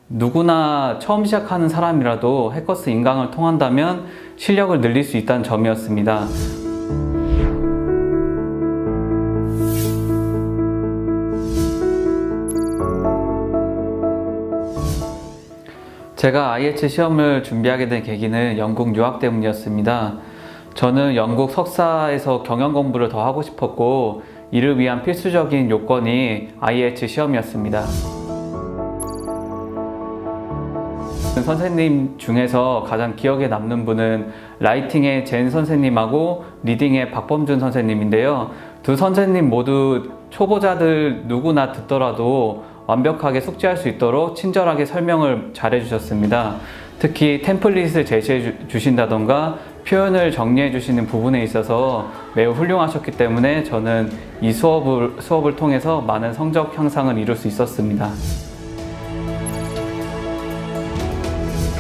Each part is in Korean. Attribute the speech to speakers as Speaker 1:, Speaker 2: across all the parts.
Speaker 1: 누구나 처음 시작하는 사람이라도 해커스 인강을 통한다면 실력을 늘릴 수 있다는 점이었습니다. 제가 IELTS 시험을 준비하게 된 계기는 영국 유학 때문이었습니다. 저는 영국 석사에서 경영 공부를 더 하고 싶었고, 이를 위한 필수적인 요건이 IELTS 시험이었습니다. 선생님 중에서 가장 기억에 남는 분은 라이팅의 젠 선생님하고 리딩의 박범준 선생님인데요. 두 선생님 모두 초보자들 누구나 듣더라도 완벽하게 숙지할 수 있도록 친절하게 설명을 잘 해주셨습니다. 특히 템플릿을 제시해 주신다던가 표현을 정리해 주시는 부분에 있어서 매우 훌륭하셨기 때문에 저는 이 수업을 통해서 많은 성적 향상을 이룰 수 있었습니다.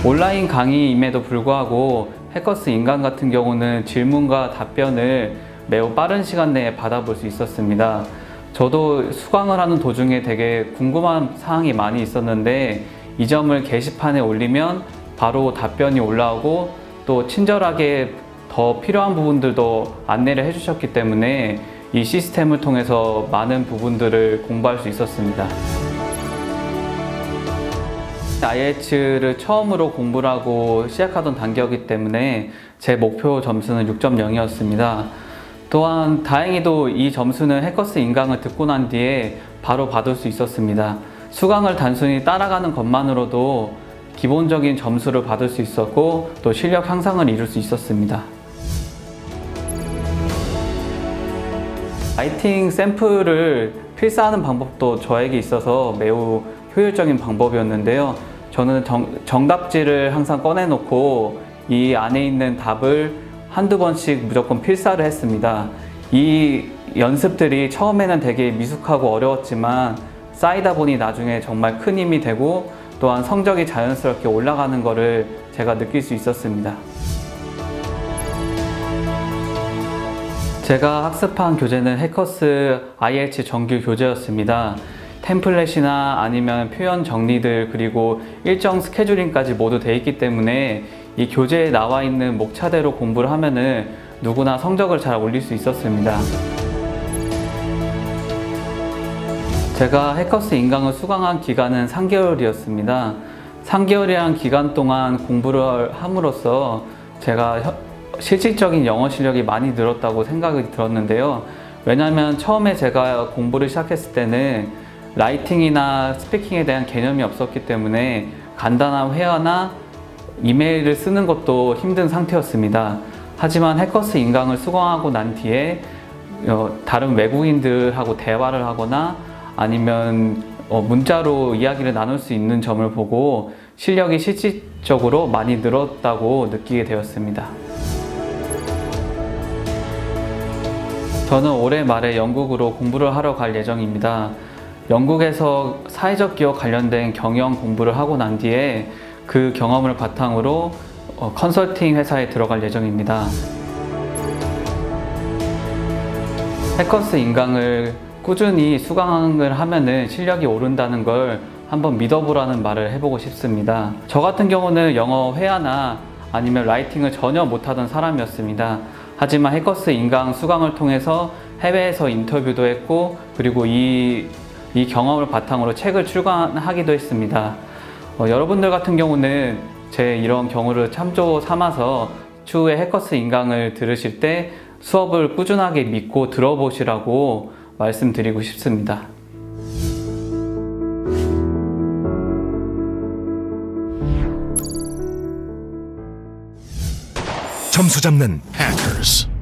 Speaker 1: 온라인 강의임에도 불구하고 해커스 인강 같은 경우는 질문과 답변을 매우 빠른 시간 내에 받아볼 수 있었습니다. 저도 수강을 하는 도중에 되게 궁금한 사항이 많이 있었는데 이 점을 게시판에 올리면 바로 답변이 올라오고 또 친절하게 더 필요한 부분들도 안내를 해주셨기 때문에 이 시스템을 통해서 많은 부분들을 공부할 수 있었습니다. IELTS를 처음으로 공부를 하고 시작하던 단계이기 때문에 제 목표 점수는 6.0이었습니다. 또한 다행히도 이 점수는 해커스 인강을 듣고 난 뒤에 바로 받을 수 있었습니다. 수강을 단순히 따라가는 것만으로도 기본적인 점수를 받을 수 있었고 또 실력 향상을 이룰 수 있었습니다. 라이팅 샘플을 필사하는 방법도 저에게 있어서 매우 효율적인 방법이었는데요. 저는 정답지를 항상 꺼내놓고 이 안에 있는 답을 한두 번씩 무조건 필사를 했습니다. 이 연습들이 처음에는 되게 미숙하고 어려웠지만 쌓이다 보니 나중에 정말 큰 힘이 되고 또한 성적이 자연스럽게 올라가는 것을 제가 느낄 수 있었습니다. 제가 학습한 교재는 해커스 IELTS 정규 교재였습니다. 템플릿이나 아니면 표현 정리들 그리고 일정 스케줄링까지 모두 돼 있기 때문에 이 교재에 나와 있는 목차대로 공부를 하면은 누구나 성적을 잘 올릴 수 있었습니다. 제가 해커스 인강을 수강한 기간은 3개월이었습니다. 3개월이란 기간 동안 공부를 함으로써 제가 실질적인 영어 실력이 많이 늘었다고 생각이 들었는데요. 왜냐하면 처음에 제가 공부를 시작했을 때는 라이팅이나 스피킹에 대한 개념이 없었기 때문에 간단한 회화나 이메일을 쓰는 것도 힘든 상태였습니다. 하지만 해커스 인강을 수강하고 난 뒤에 다른 외국인들하고 대화를 하거나 아니면 문자로 이야기를 나눌 수 있는 점을 보고 실력이 실질적으로 많이 늘었다고 느끼게 되었습니다. 저는 올해 말에 영국으로 공부를 하러 갈 예정입니다. 영국에서 사회적 기업 관련된 경영 공부를 하고 난 뒤에 그 경험을 바탕으로 컨설팅 회사에 들어갈 예정입니다. 해커스 인강을 꾸준히 수강을 하면은 실력이 오른다는 걸 한번 믿어보라는 말을 해보고 싶습니다. 저 같은 경우는 영어 회화나 아니면 라이팅을 전혀 못하던 사람이었습니다. 하지만 해커스 인강 수강을 통해서 해외에서 인터뷰도 했고 그리고 이 경험을 바탕으로 책을 출간하기도 했습니다. 여러분들 같은 경우는 제 이런 경우를 참조 삼아서 추후에 해커스 인강을 들으실 때 수업을 꾸준하게 믿고 들어보시라고 말씀드리고 싶습니다.
Speaker 2: 점수 잡는 해커스.